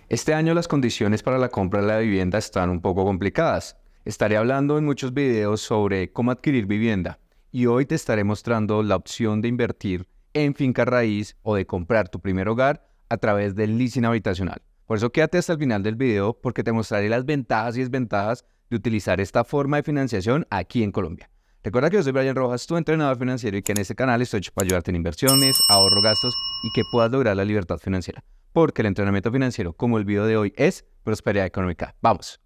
Este año las condiciones para la compra de la vivienda están un poco complicadas. Estaré hablando en muchos videos sobre cómo adquirir vivienda y hoy te estaré mostrando la opción de invertir en finca raíz o de comprar tu primer hogar a través del leasing habitacional. Por eso quédate hasta el final del video porque te mostraré las ventajas y desventajas de utilizar esta forma de financiación aquí en Colombia. Recuerda que yo soy Brian Rojas, tu entrenador financiero y que en este canal estoy hecho para ayudarte en inversiones, ahorro, gastos y que puedas lograr la libertad financiera. Porque el entrenamiento financiero, como el video de hoy, es prosperidad económica. ¡Vamos!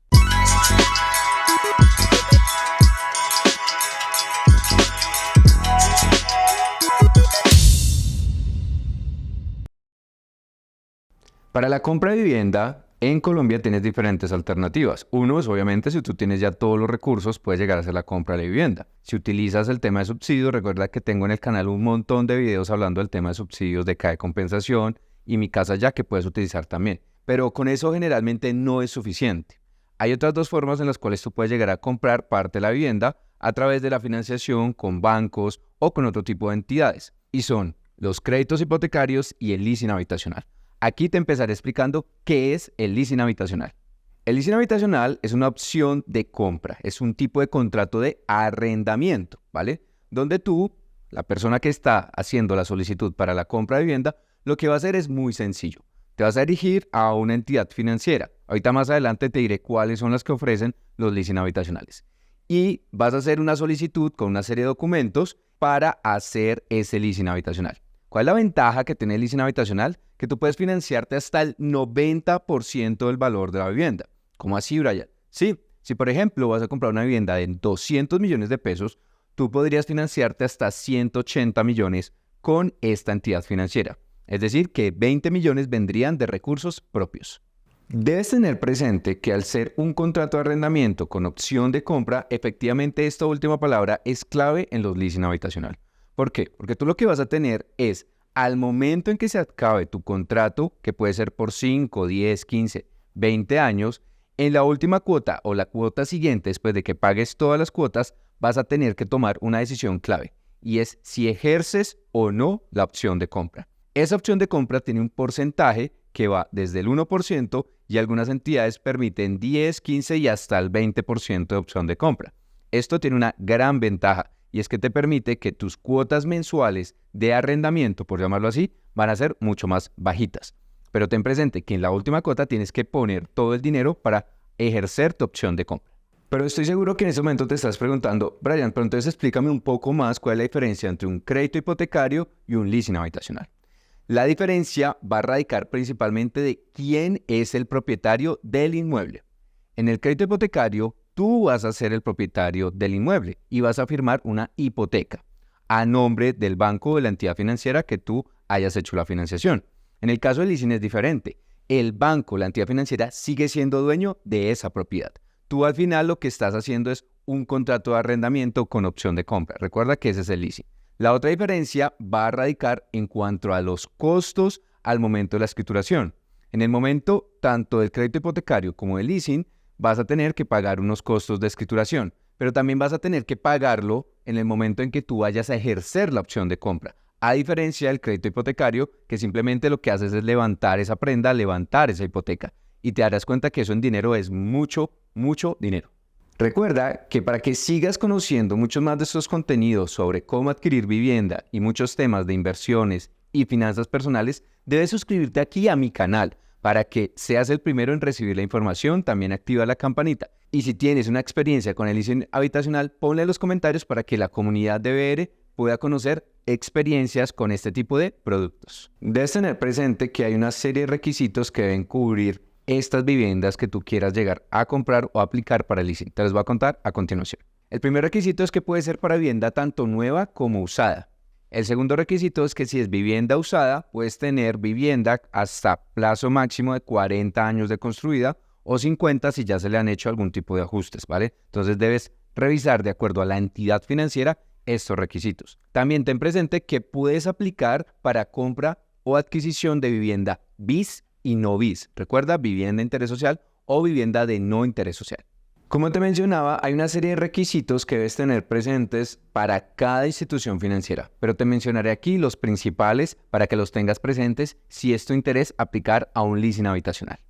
Para la compra de vivienda, en Colombia tienes diferentes alternativas. Uno es, obviamente, si tú tienes ya todos los recursos, puedes llegar a hacer la compra de vivienda. Si utilizas el tema de subsidios, recuerda que tengo en el canal un montón de videos hablando del tema de subsidios, de CAE compensación y Mi Casa Ya que puedes utilizar también. Pero con eso generalmente no es suficiente. Hay otras dos formas en las cuales tú puedes llegar a comprar parte de la vivienda a través de la financiación con bancos o con otro tipo de entidades. Y son los créditos hipotecarios y el leasing habitacional. Aquí te empezaré explicando qué es el leasing habitacional. El leasing habitacional es una opción de compra, es un tipo de contrato de arrendamiento, ¿vale? Donde tú, la persona que está haciendo la solicitud para la compra de vivienda, lo que va a hacer es muy sencillo. Te vas a dirigir a una entidad financiera. Ahorita más adelante te diré cuáles son las que ofrecen los leasing habitacionales. Y vas a hacer una solicitud con una serie de documentos para hacer ese leasing habitacional. ¿Cuál es la ventaja que tiene el leasing habitacional? Que tú puedes financiarte hasta el 90% del valor de la vivienda. ¿Cómo así, Brian? Sí, si por ejemplo vas a comprar una vivienda de 200 millones de pesos, tú podrías financiarte hasta 180 millones con esta entidad financiera. Es decir, que 20 millones vendrían de recursos propios. Debes tener presente que al ser un contrato de arrendamiento con opción de compra, efectivamente esta última palabra es clave en los leasing habitacional. ¿Por qué? Porque tú lo que vas a tener es, al momento en que se acabe tu contrato, que puede ser por 5, 10, 15, 20 años, en la última cuota o la cuota siguiente, después de que pagues todas las cuotas, vas a tener que tomar una decisión clave, y es si ejerces o no la opción de compra. Esa opción de compra tiene un porcentaje que va desde el 1% y algunas entidades permiten 10, 15 y hasta el 20% de opción de compra. Esto tiene una gran ventaja y es que te permite que tus cuotas mensuales de arrendamiento, por llamarlo así, van a ser mucho más bajitas. Pero ten presente que en la última cuota tienes que poner todo el dinero para ejercer tu opción de compra. Pero estoy seguro que en ese momento te estás preguntando, Brian, pero entonces explícame un poco más cuál es la diferencia entre un crédito hipotecario y un leasing habitacional. La diferencia va a radicar principalmente de quién es el propietario del inmueble. En el crédito hipotecario, tú vas a ser el propietario del inmueble y vas a firmar una hipoteca a nombre del banco o de la entidad financiera que tú hayas hecho la financiación. En el caso del leasing es diferente. El banco, la entidad financiera, sigue siendo dueño de esa propiedad. Tú al final lo que estás haciendo es un contrato de arrendamiento con opción de compra. Recuerda que ese es el leasing. La otra diferencia va a radicar en cuanto a los costos al momento de la escrituración. En el momento tanto del crédito hipotecario como del leasing, vas a tener que pagar unos costos de escrituración, pero también vas a tener que pagarlo en el momento en que tú vayas a ejercer la opción de compra, a diferencia del crédito hipotecario, que simplemente lo que haces es levantar esa prenda, levantar esa hipoteca, y te darás cuenta que eso en dinero es mucho, mucho dinero. Recuerda que para que sigas conociendo muchos más de estos contenidos sobre cómo adquirir vivienda y muchos temas de inversiones y finanzas personales, debes suscribirte aquí a mi canal para que seas el primero en recibir la información. También activa la campanita. Y si tienes una experiencia con el leasing habitacional, ponle en los comentarios para que la comunidad de BR pueda conocer experiencias con este tipo de productos. Debes tener presente que hay una serie de requisitos que deben cubrir estas viviendas que tú quieras llegar a comprar o aplicar para el leasing. Te los voy a contar a continuación. El primer requisito es que puede ser para vivienda tanto nueva como usada. El segundo requisito es que si es vivienda usada, puedes tener vivienda hasta plazo máximo de 40 años de construida o 50 si ya se le han hecho algún tipo de ajustes, ¿vale? Entonces debes revisar de acuerdo a la entidad financiera estos requisitos. También ten presente que puedes aplicar para compra o adquisición de vivienda bis y no bis. Recuerda, vivienda de interés social o vivienda de no interés social. Como te mencionaba, hay una serie de requisitos que debes tener presentes para cada institución financiera, pero te mencionaré aquí los principales para que los tengas presentes si es tu interés aplicar a un leasing habitacional.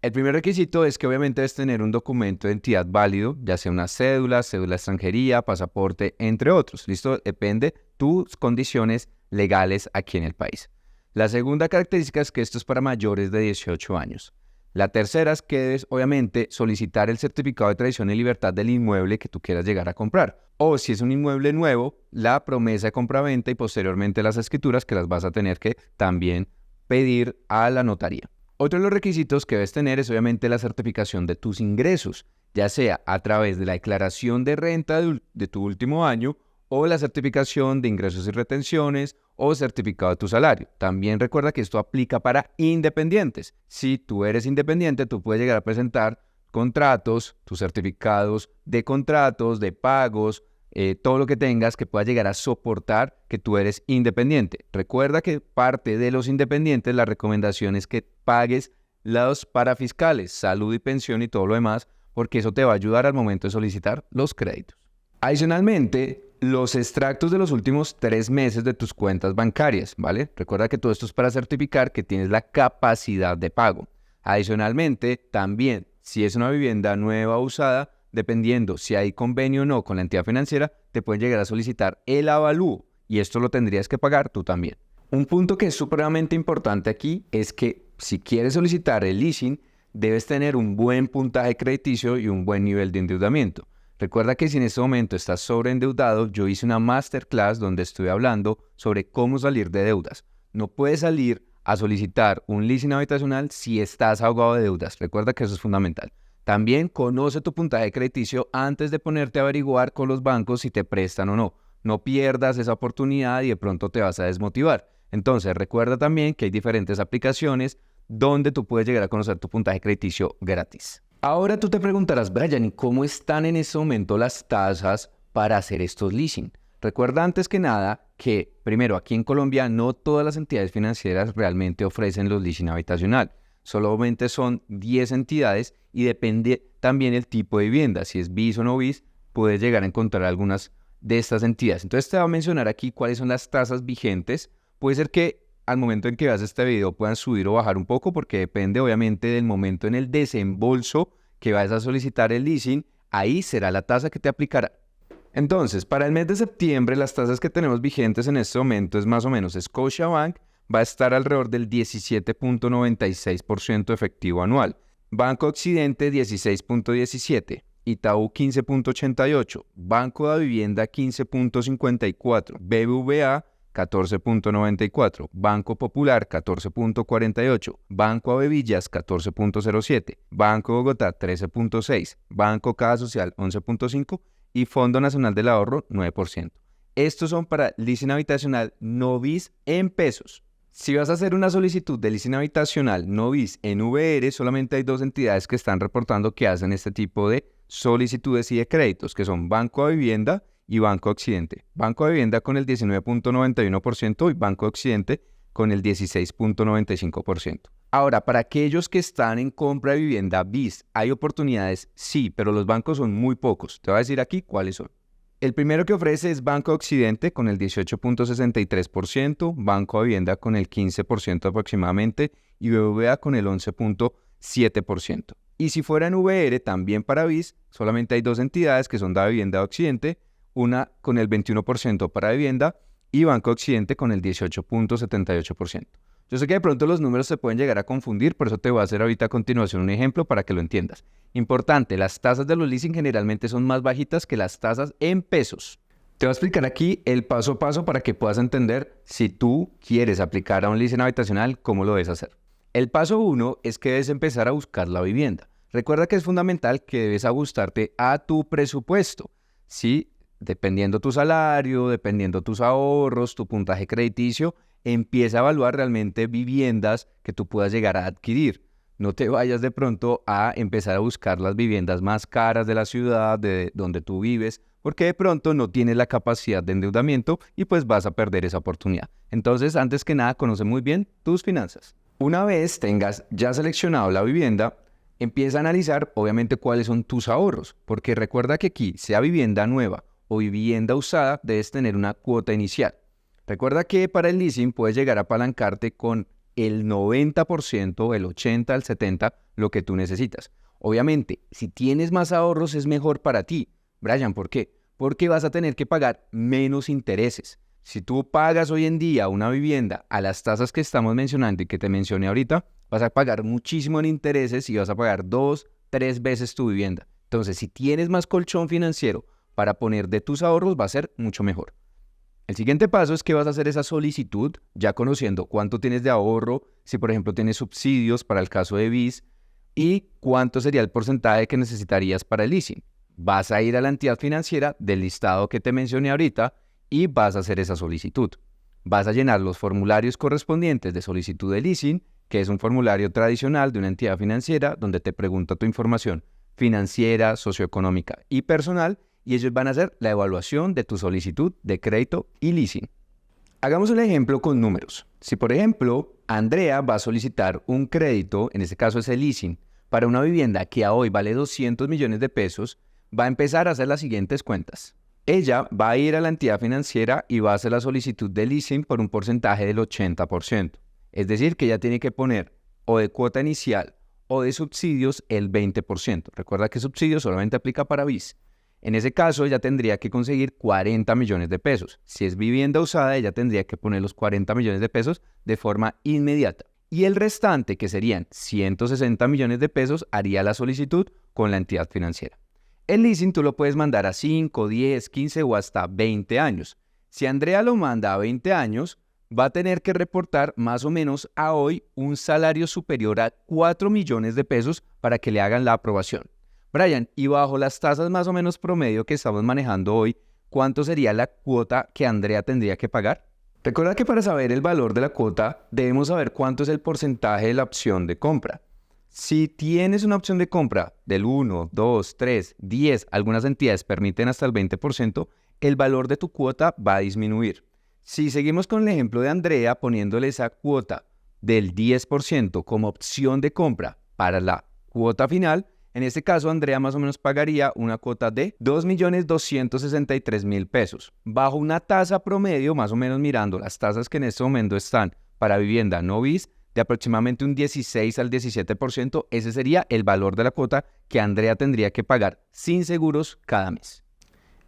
El primer requisito es que obviamente debes tener un documento de identidad válido, ya sea una cédula, cédula de extranjería, pasaporte, entre otros. ¿Listo? Depende tus condiciones legales aquí en el país. La segunda característica es que esto es para mayores de 18 años. La tercera es que debes, obviamente, solicitar el certificado de tradición y libertad del inmueble que tú quieras llegar a comprar. O si es un inmueble nuevo, la promesa de compraventa y posteriormente las escrituras que las vas a tener que también pedir a la notaría. Otro de los requisitos que debes tener es obviamente la certificación de tus ingresos, ya sea a través de la declaración de renta de tu último año o la certificación de ingresos y retenciones o certificado de tu salario. También recuerda que esto aplica para independientes. Si tú eres independiente, tú puedes llegar a presentar contratos, tus certificados de contratos, de pagos, todo lo que tengas que pueda llegar a soportar que tú eres independiente. Recuerda que parte de los independientes, la recomendación es que pagues los parafiscales, salud y pensión y todo lo demás, porque eso te va a ayudar al momento de solicitar los créditos. Adicionalmente, los extractos de los últimos 3 meses de tus cuentas bancarias, ¿vale? Recuerda que todo esto es para certificar que tienes la capacidad de pago. Adicionalmente, también, si es una vivienda nueva o usada, dependiendo si hay convenio o no con la entidad financiera, te pueden llegar a solicitar el avalúo y esto lo tendrías que pagar tú también. Un punto que es supremamente importante aquí es que si quieres solicitar el leasing, debes tener un buen puntaje crediticio y un buen nivel de endeudamiento. Recuerda que si en este momento estás sobreendeudado, yo hice una masterclass donde estuve hablando sobre cómo salir de deudas. No puedes salir a solicitar un leasing habitacional si estás ahogado de deudas. Recuerda que eso es fundamental. También conoce tu puntaje crediticio antes de ponerte a averiguar con los bancos si te prestan o no. No pierdas esa oportunidad y de pronto te vas a desmotivar. Entonces, recuerda también que hay diferentes aplicaciones donde tú puedes llegar a conocer tu puntaje crediticio gratis. Ahora tú te preguntarás, Brian, ¿y cómo están en este momento las tasas para hacer estos leasing? Recuerda antes que nada que, primero, aquí en Colombia no todas las entidades financieras realmente ofrecen los leasing habitacional. Solamente son 10 entidades y depende también el tipo de vivienda. Si es BIS o no BIS, puedes llegar a encontrar algunas de estas entidades. Entonces te voy a mencionar aquí cuáles son las tasas vigentes. Puede ser que al momento en que veas este video puedan subir o bajar un poco porque depende obviamente del momento en el desembolso que vas a solicitar el leasing. Ahí será la tasa que te aplicará. Entonces, para el mes de septiembre, las tasas que tenemos vigentes en este momento es más o menos Scotiabank va a estar alrededor del 17.96% efectivo anual. Banco Occidente 16.17%, Itaú 15.88%, Banco de Vivienda 15.54%, BBVA 14.94%, Banco Popular 14.48%, Banco Avevillas 14.07%, Banco Bogotá 13.6%, Banco Caja Social 11.5% y Fondo Nacional del Ahorro 9%. Estos son para leasing habitacional no BIS en pesos. Si vas a hacer una solicitud de leasing habitacional no BIS en VR, solamente hay 2 entidades que están reportando que hacen este tipo de solicitudes y de créditos, que son Banco de Vivienda y Banco Occidente. Banco de Vivienda con el 19.91% y Banco Occidente con el 16.95%. Ahora, para aquellos que están en compra de vivienda BIS, ¿hay oportunidades? Sí, pero los bancos son muy pocos. Te voy a decir aquí cuáles son. El primero que ofrece es Banco Occidente con el 18.63%, Banco de Vivienda con el 15% aproximadamente y BBVA con el 11.7%. Y si fuera en VR, también para BIS, solamente hay 2 entidades que son Da Vivienda Occidente, una con el 21% para vivienda y Banco Occidente con el 18.78%. Yo sé que de pronto los números se pueden llegar a confundir, por eso te voy a hacer ahorita a continuación un ejemplo para que lo entiendas. Importante, las tasas de los leasing generalmente son más bajitas que las tasas en pesos. Te voy a explicar aquí el paso a paso para que puedas entender si tú quieres aplicar a un leasing habitacional, cómo lo debes hacer. El paso 1 es que debes empezar a buscar la vivienda. Recuerda que es fundamental que debes ajustarte a tu presupuesto. ¿Sí? Dependiendo tu salario, dependiendo tus ahorros, tu puntaje crediticio, empieza a evaluar realmente viviendas que tú puedas llegar a adquirir. No te vayas de pronto a empezar a buscar las viviendas más caras de la ciudad, de donde tú vives, porque de pronto no tienes la capacidad de endeudamiento y pues vas a perder esa oportunidad. Entonces, antes que nada, conoce muy bien tus finanzas. Una vez tengas ya seleccionado la vivienda, empieza a analizar obviamente cuáles son tus ahorros, porque recuerda que aquí, sea vivienda nueva o vivienda usada, debes tener una cuota inicial. Recuerda que para el leasing puedes llegar a apalancarte con el 90%, el 80%, el 70%, lo que tú necesitas. Obviamente, si tienes más ahorros es mejor para ti. Brian, ¿por qué? Porque vas a tener que pagar menos intereses. Si tú pagas hoy en día una vivienda a las tasas que estamos mencionando y que te mencioné ahorita, vas a pagar muchísimo en intereses y vas a pagar 2, 3 veces tu vivienda. Entonces, si tienes más colchón financiero para poner de tus ahorros, va a ser mucho mejor. El siguiente paso es que vas a hacer esa solicitud, ya conociendo cuánto tienes de ahorro, si por ejemplo tienes subsidios para el caso de BIS, y cuánto sería el porcentaje que necesitarías para el leasing. Vas a ir a la entidad financiera del listado que te mencioné ahorita y vas a hacer esa solicitud. Vas a llenar los formularios correspondientes de solicitud de leasing, que es un formulario tradicional de una entidad financiera donde te pregunta tu información financiera, socioeconómica y personal, y ellos van a hacer la evaluación de tu solicitud de crédito y leasing. Hagamos un ejemplo con números. Si por ejemplo, Andrea va a solicitar un crédito, en este caso es el leasing, para una vivienda que a hoy vale 200 millones de pesos, va a empezar a hacer las siguientes cuentas. Ella va a ir a la entidad financiera y va a hacer la solicitud de leasing por un porcentaje del 80%. Es decir, que ella tiene que poner o de cuota inicial o de subsidios el 20%. Recuerda que subsidio solamente aplica para BIS. En ese caso, ella tendría que conseguir 40 millones de pesos. Si es vivienda usada, ella tendría que poner los 40 millones de pesos de forma inmediata. Y el restante, que serían 160 millones de pesos, haría la solicitud con la entidad financiera. El leasing tú lo puedes mandar a 5, 10, 15 o hasta 20 años. Si Andrea lo manda a 20 años, va a tener que reportar más o menos a hoy un salario superior a 4 millones de pesos para que le hagan la aprobación. Brian, y bajo las tasas más o menos promedio que estamos manejando hoy, ¿cuánto sería la cuota que Andrea tendría que pagar? Recuerda que para saber el valor de la cuota debemos saber cuánto es el porcentaje de la opción de compra. Si tienes una opción de compra del 1, 2, 3, 10, algunas entidades permiten hasta el 20%, el valor de tu cuota va a disminuir. Si seguimos con el ejemplo de Andrea poniéndole esa cuota del 10% como opción de compra para la cuota final, en este caso, Andrea más o menos pagaría una cuota de 2.263.000 pesos, bajo una tasa promedio, más o menos mirando las tasas que en este momento están para vivienda no BIS, de aproximadamente un 16 al 17%, ese sería el valor de la cuota que Andrea tendría que pagar sin seguros cada mes.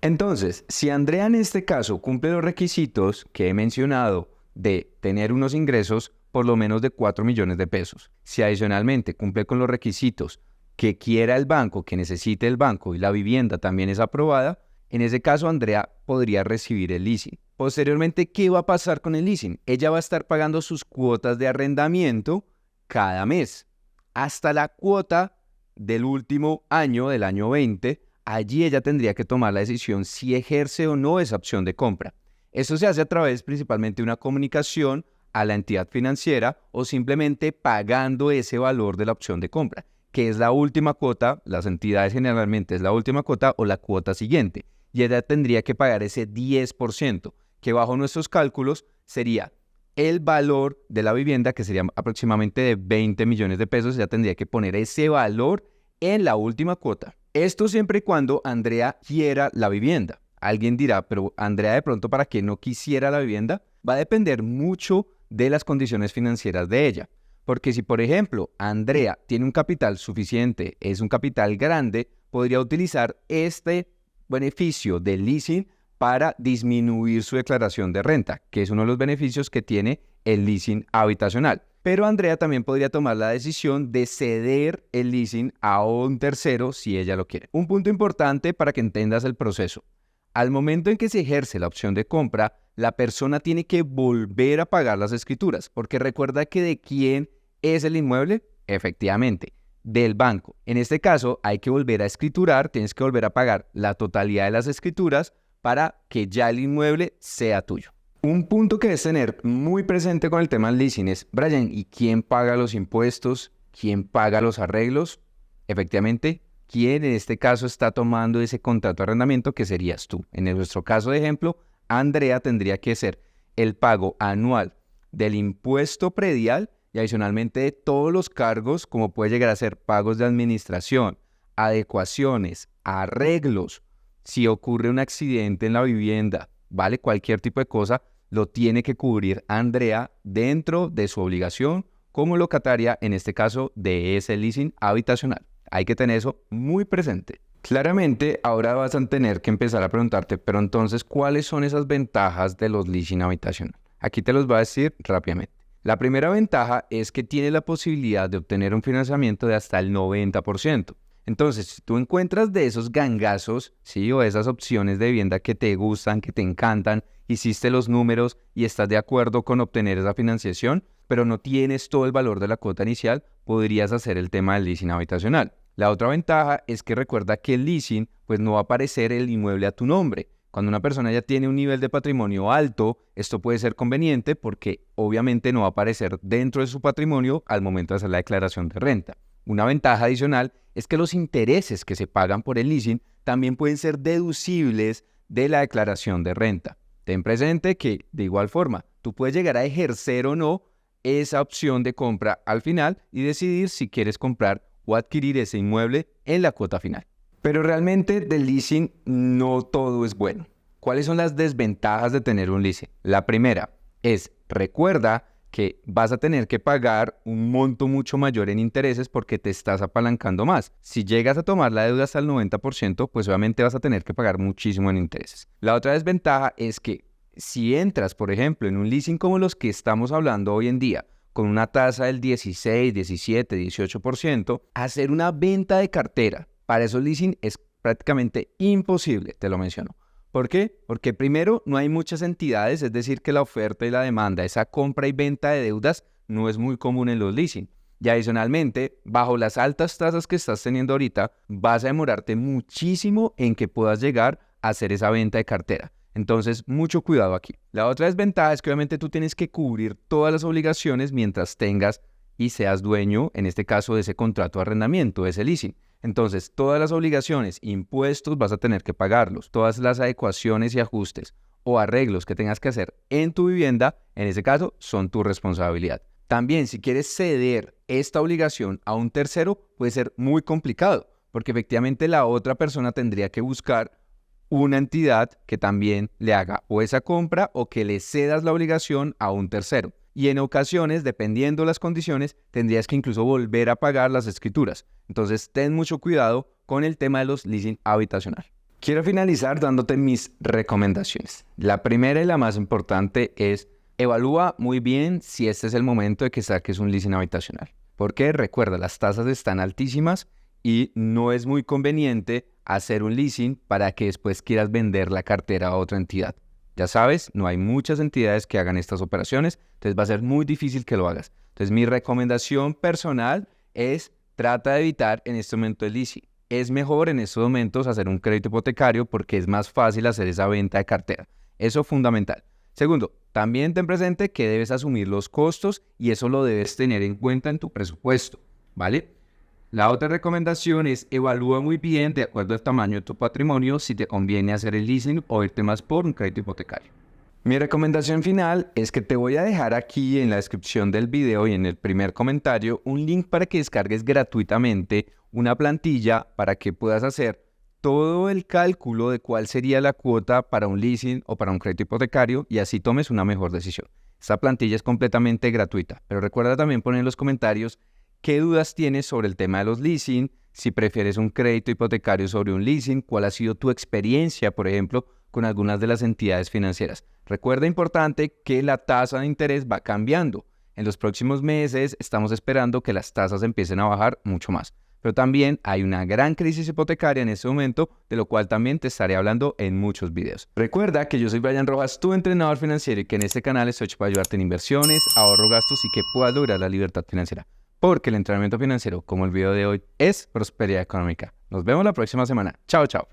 Entonces, si Andrea en este caso cumple los requisitos que he mencionado de tener unos ingresos por lo menos de 4 millones de pesos, si adicionalmente cumple con los requisitos que quiera el banco, que necesite el banco y la vivienda también es aprobada, en ese caso Andrea podría recibir el leasing. Posteriormente, ¿qué va a pasar con el leasing? Ella va a estar pagando sus cuotas de arrendamiento cada mes, hasta la cuota del último año, del año 20, allí ella tendría que tomar la decisión si ejerce o no esa opción de compra. Eso se hace a través principalmente de una comunicación a la entidad financiera o simplemente pagando ese valor de la opción de compra, que es la última cuota, las entidades generalmente es la última cuota o la cuota siguiente, y ella tendría que pagar ese 10%, que bajo nuestros cálculos sería el valor de la vivienda, que sería aproximadamente de 20 millones de pesos, ella tendría que poner ese valor en la última cuota. Esto siempre y cuando Andrea quiera la vivienda. Alguien dirá, pero Andrea de pronto para qué no quisiera la vivienda, va a depender mucho de las condiciones financieras de ella. Porque si, por ejemplo, Andrea tiene un capital suficiente, es un capital grande, podría utilizar este beneficio del leasing para disminuir su declaración de renta, que es uno de los beneficios que tiene el leasing habitacional. Pero Andrea también podría tomar la decisión de ceder el leasing a un tercero si ella lo quiere. Un punto importante para que entiendas el proceso. Al momento en que se ejerce la opción de compra, la persona tiene que volver a pagar las escrituras, porque recuerda que ¿de quién es el inmueble? Efectivamente, del banco. En este caso, hay que volver a escriturar, tienes que volver a pagar la totalidad de las escrituras para que ya el inmueble sea tuyo. Un punto que debes tener muy presente con el tema del leasing es, Brian, ¿y quién paga los impuestos? ¿Quién paga los arreglos? Efectivamente, ¿quién en este caso está tomando ese contrato de arrendamiento? Que serías tú. En nuestro caso de ejemplo, Andrea tendría que hacer el pago anual del impuesto predial y adicionalmente de todos los cargos, como puede llegar a ser pagos de administración, adecuaciones, arreglos, si ocurre un accidente en la vivienda, ¿vale? Cualquier tipo de cosa, lo tiene que cubrir Andrea dentro de su obligación como locataria, en este caso de ese leasing habitacional. Hay que tener eso muy presente. Claramente, ahora vas a tener que empezar a preguntarte, pero entonces, ¿cuáles son esas ventajas de los leasing habitacional? Aquí te los voy a decir rápidamente. La primera ventaja es que tienes la posibilidad de obtener un financiamiento de hasta el 90%. Entonces, si tú encuentras de esos gangazos, ¿sí? O esas opciones de vivienda que te gustan, que te encantan, hiciste los números y estás de acuerdo con obtener esa financiación, pero no tienes todo el valor de la cuota inicial, podrías hacer el tema del leasing habitacional. La otra ventaja es que recuerda que el leasing, pues no va a aparecer el inmueble a tu nombre. Cuando una persona ya tiene un nivel de patrimonio alto, esto puede ser conveniente porque obviamente no va a aparecer dentro de su patrimonio al momento de hacer la declaración de renta. Una ventaja adicional es que los intereses que se pagan por el leasing también pueden ser deducibles de la declaración de renta. Ten presente que, de igual forma, tú puedes llegar a ejercer o no esa opción de compra al final y decidir si quieres comprar o adquirir ese inmueble en la cuota final. Pero realmente del leasing no todo es bueno. ¿Cuáles son las desventajas de tener un leasing? La primera es, recuerda que vas a tener que pagar un monto mucho mayor en intereses porque te estás apalancando más. Si llegas a tomar la deuda hasta el 90%, pues obviamente vas a tener que pagar muchísimo en intereses. La otra desventaja es que si entras, por ejemplo, en un leasing como los que estamos hablando hoy en día, con una tasa del 16, 17, 18%, hacer una venta de cartera para esos leasing es prácticamente imposible, te lo menciono. ¿Por qué? Porque primero no hay muchas entidades, es decir que la oferta y la demanda, esa compra y venta de deudas no es muy común en los leasing. Y adicionalmente, bajo las altas tasas que estás teniendo ahorita, vas a demorarte muchísimo en que puedas llegar a hacer esa venta de cartera. Entonces, mucho cuidado aquí. La otra desventaja es que obviamente tú tienes que cubrir todas las obligaciones mientras tengas y seas dueño, en este caso, de ese contrato de arrendamiento, de ese leasing. Entonces, todas las obligaciones, impuestos, vas a tener que pagarlos. Todas las adecuaciones y ajustes o arreglos que tengas que hacer en tu vivienda, en ese caso, son tu responsabilidad. También, si quieres ceder esta obligación a un tercero, puede ser muy complicado, porque efectivamente la otra persona tendría que buscar una entidad que también le haga o esa compra o que le cedas la obligación a un tercero. Y en ocasiones, dependiendo las condiciones, tendrías que incluso volver a pagar las escrituras. Entonces, ten mucho cuidado con el tema de los leasing habitacional. Quiero finalizar dándote mis recomendaciones. La primera y la más importante es evalúa muy bien si este es el momento de que saques un leasing habitacional. Porque recuerda, las tasas están altísimas y no es muy conveniente hacer un leasing para que después quieras vender la cartera a otra entidad. Ya sabes, no hay muchas entidades que hagan estas operaciones, entonces va a ser muy difícil que lo hagas. Entonces mi recomendación personal es trata de evitar en este momento el leasing. Es mejor en estos momentos hacer un crédito hipotecario porque es más fácil hacer esa venta de cartera. Eso es fundamental. Segundo, también ten presente que debes asumir los costos y eso lo debes tener en cuenta en tu presupuesto, ¿vale? La otra recomendación es evalúa muy bien, de acuerdo al tamaño de tu patrimonio, si te conviene hacer el leasing o irte más por un crédito hipotecario. Mi recomendación final es que te voy a dejar aquí en la descripción del video y en el primer comentario un link para que descargues gratuitamente una plantilla para que puedas hacer todo el cálculo de cuál sería la cuota para un leasing o para un crédito hipotecario y así tomes una mejor decisión. Esta plantilla es completamente gratuita, pero recuerda también poner en los comentarios ¿qué dudas tienes sobre el tema de los leasing? Si prefieres un crédito hipotecario sobre un leasing, ¿cuál ha sido tu experiencia, por ejemplo, con algunas de las entidades financieras? Recuerda importante que la tasa de interés va cambiando. En los próximos meses estamos esperando que las tasas empiecen a bajar mucho más. Pero también hay una gran crisis hipotecaria en este momento, de lo cual también te estaré hablando en muchos videos. Recuerda que yo soy Brian Rojas, tu entrenador financiero, y que en este canal estoy hecho para ayudarte en inversiones, ahorro, gastos y que puedas lograr la libertad financiera. Porque el entrenamiento financiero, como el video de hoy, es prosperidad económica. Nos vemos la próxima semana. Chao, chao.